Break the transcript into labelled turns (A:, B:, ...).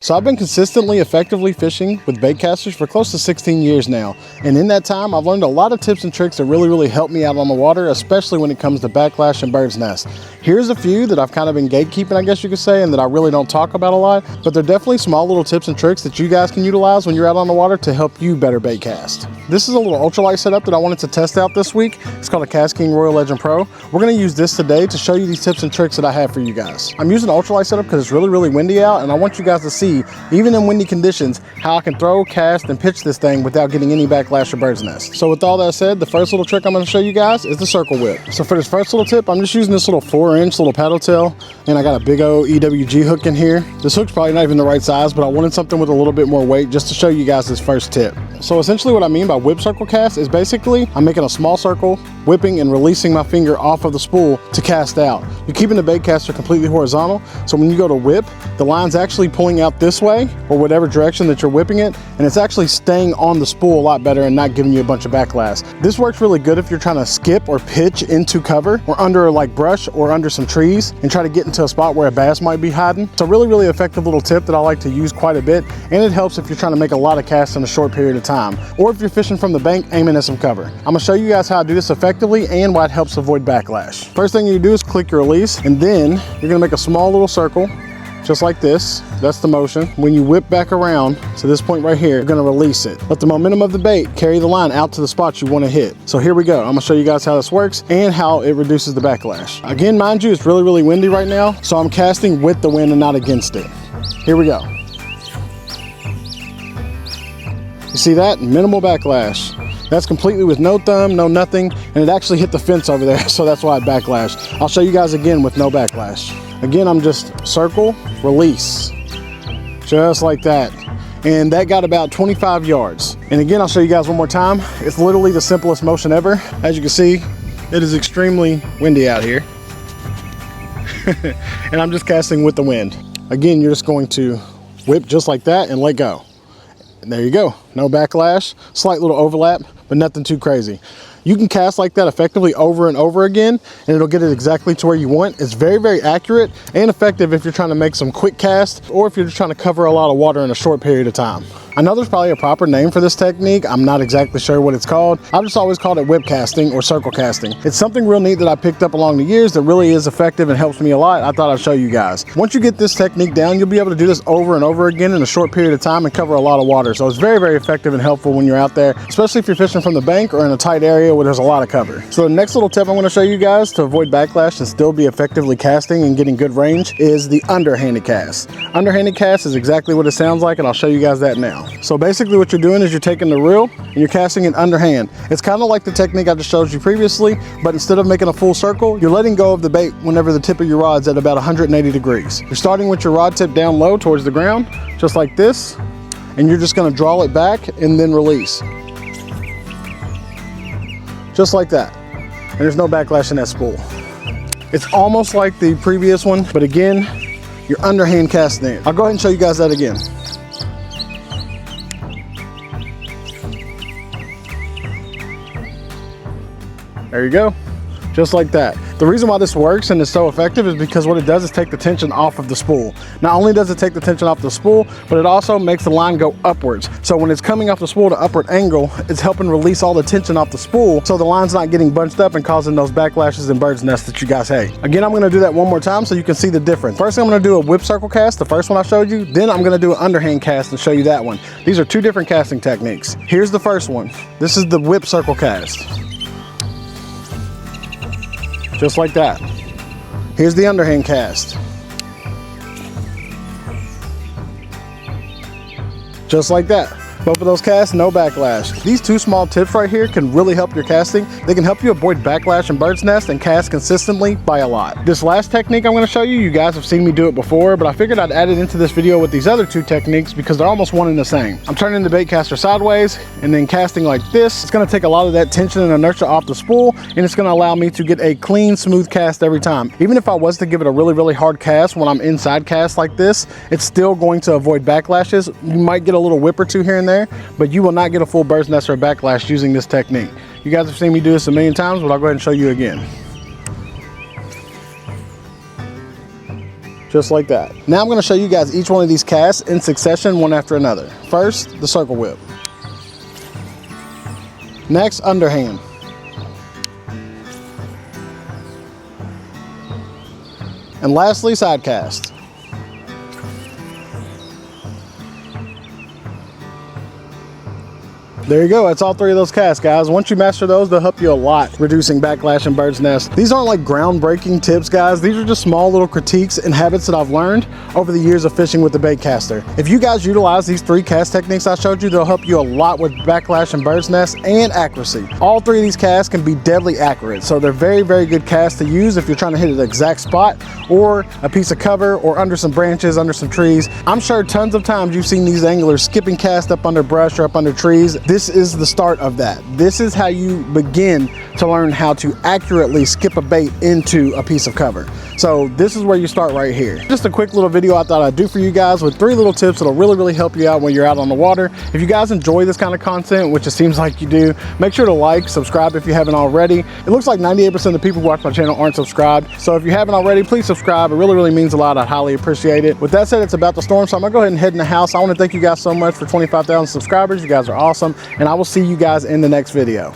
A: So I've been consistently effectively fishing with baitcasters for close to 16 years now, and in that time I've learned a lot of tips and tricks that really help me out on the water, especially when it comes to backlash and bird's nest. Here's a few that I've kind of been gatekeeping, I guess you could say, and that I really don't talk about a lot, but they're definitely small little tips and tricks that you guys can utilize when you're out on the water to help you better bait cast. This is a little ultralight setup that I wanted to test out this week. It's called a Gatekeeping Royal Legend Pro. We're going to use this today to show you these tips and tricks that I have for you guys. I'm using an ultralight setup because it's really windy out, and I want you guys to see, even in windy conditions, how I can throw, cast, and pitch this thing without getting any backlash or bird's nest. So with all that said, the first little trick I'm going to show you guys is the circle whip. So for this first little tip, I'm just using this little 4-inch little paddle tail, and I got a big old EWG hook in here. This hook's probably not even the right size, but I wanted something with a little bit more weight just to show you guys this first tip. So essentially what I mean by whip circle cast is basically I'm making a small circle, whipping and releasing my finger off of the spool to cast out. You're keeping the baitcaster completely horizontal, so when you go to whip, the line's actually pulling out this way or whatever direction that you're whipping it, and it's actually staying on the spool a lot better and not giving you a bunch of backlash. This works really good if you're trying to skip or pitch into cover or under like brush or under some trees and try to get into a spot where a bass might be hiding. It's a really effective little tip that I like to use quite a bit, and it helps if you're trying to make a lot of casts in a short period of time, or if you're fishing from the bank aiming at some cover. I'm gonna show you guys how to do this effectively and why it helps avoid backlash. First thing you do is click your release, and then you're gonna make a small little circle just like this. That's the motion. When you whip back around to this point right here, you're gonna release it. Let the momentum of the bait carry the line out to the spot you wanna hit. So here we go. I'm gonna show you guys how this works and how it reduces the backlash. Again, mind you, it's really windy right now, so I'm casting with the wind and not against it. Here we go. You see that? Minimal backlash. That's completely with no thumb, no nothing, and it actually hit the fence over there, so that's why it backlashed. I'll show you guys again with no backlash. Again, I'm just circle, release, just like that. And that got about 25 yards. And again, I'll show you guys one more time. It's literally the simplest motion ever. As you can see, it is extremely windy out here. And I'm just casting with the wind. Again, you're just going to whip just like that and let go. And there you go, no backlash, slight little overlap, but nothing too crazy. You can cast like that effectively over and over again, and it'll get it exactly to where you want. It's very accurate and effective if you're trying to make some quick casts, or if you're just trying to cover a lot of water in a short period of time. I know there's probably a proper name for this technique. I'm not exactly sure what it's called. I've just always called it whip casting or circle casting. It's something real neat that I picked up along the years that really is effective and helps me a lot. I thought I'd show you guys. Once you get this technique down, you'll be able to do this over and over again in a short period of time and cover a lot of water. So it's very effective and helpful when you're out there, especially if you're fishing from the bank or in a tight area where there's a lot of cover. So the next little tip I'm going to show you guys to avoid backlash and still be effectively casting and getting good range is the underhanded cast. Underhanded cast is exactly what it sounds like, and I'll show you guys that now. So basically what you're doing is you're taking the reel and you're casting it underhand. It's kind of like the technique I just showed you previously, but instead of making a full circle, you're letting go of the bait whenever the tip of your rod's at about 180 degrees. You're starting with your rod tip down low towards the ground, just like this, and you're just going to draw it back and then release. Just like that. And there's no backlash in that spool. It's almost like the previous one, but again, you're underhand casting it. I'll go ahead and show you guys that again. There you go, just like that. The reason why this works and is so effective is because what it does is take the tension off of the spool. Not only does it take the tension off the spool, but it also makes the line go upwards. So when it's coming off the spool to upward angle, it's helping release all the tension off the spool, so the line's not getting bunched up and causing those backlashes and bird's nests that you guys hate. Again, I'm gonna do that one more time so you can see the difference. First, I'm gonna do a whip circle cast, the first one I showed you. Then I'm gonna do an underhand cast and show you that one. These are two different casting techniques. Here's the first one. This is the whip circle cast. Just like that. Here's the underhand cast. Just like that. Both of those casts, no backlash. These two small tips right here can really help your casting. They can help you avoid backlash and bird's nest and cast consistently by a lot. This last technique I'm going to show you, you guys have seen me do it before, but I figured I'd add it into this video with these other two techniques because they're almost one and the same. I'm turning the baitcaster sideways and then casting like this. It's going to take a lot of that tension and inertia off the spool, and it's going to allow me to get a clean, smooth cast every time. Even if I was to give it a really hard cast when I'm inside cast like this, it's still going to avoid backlashes. You might get a little whip or two here and there, but you will not get a full bird's nest or a backlash using this technique. You guys have seen me do this a million times, but I'll go ahead and show you again. just like that. Now I'm going to show you guys each one of these casts in succession, one after another. First, the circle whip. Next, underhand. And lastly, side cast. There you go, that's all three of those casts, guys. Once you master those, they'll help you a lot reducing backlash and bird's nest. These aren't like groundbreaking tips, guys. These are just small little critiques and habits that I've learned over the years of fishing with the Baitcaster. If you guys utilize these 3 cast techniques I showed you, they'll help you a lot with backlash and bird's nest and accuracy. All 3 of these casts can be deadly accurate, so they're very, very good casts to use if you're trying to hit an exact spot or a piece of cover or under some branches, under some trees. I'm sure tons of times you've seen these anglers skipping cast up under brush or up under trees. This is the start of that. This is how you begin to learn how to accurately skip a bait into a piece of cover. So this is where you start right here. Just a quick little video I thought I'd do for you guys with 3 little tips that'll really, really help you out when you're out on the water. If you guys enjoy this kind of content, which it seems like you do, make sure to like, subscribe if you haven't already. It looks like 98% of the people who watch my channel aren't subscribed. So if you haven't already, please subscribe. It really, really means a lot. I'd highly appreciate it. With that said, it's about to storm, so I'm gonna go ahead and head in the house. I want to thank you guys so much for 25,000 subscribers. You guys are awesome, and I will see you guys in the next video.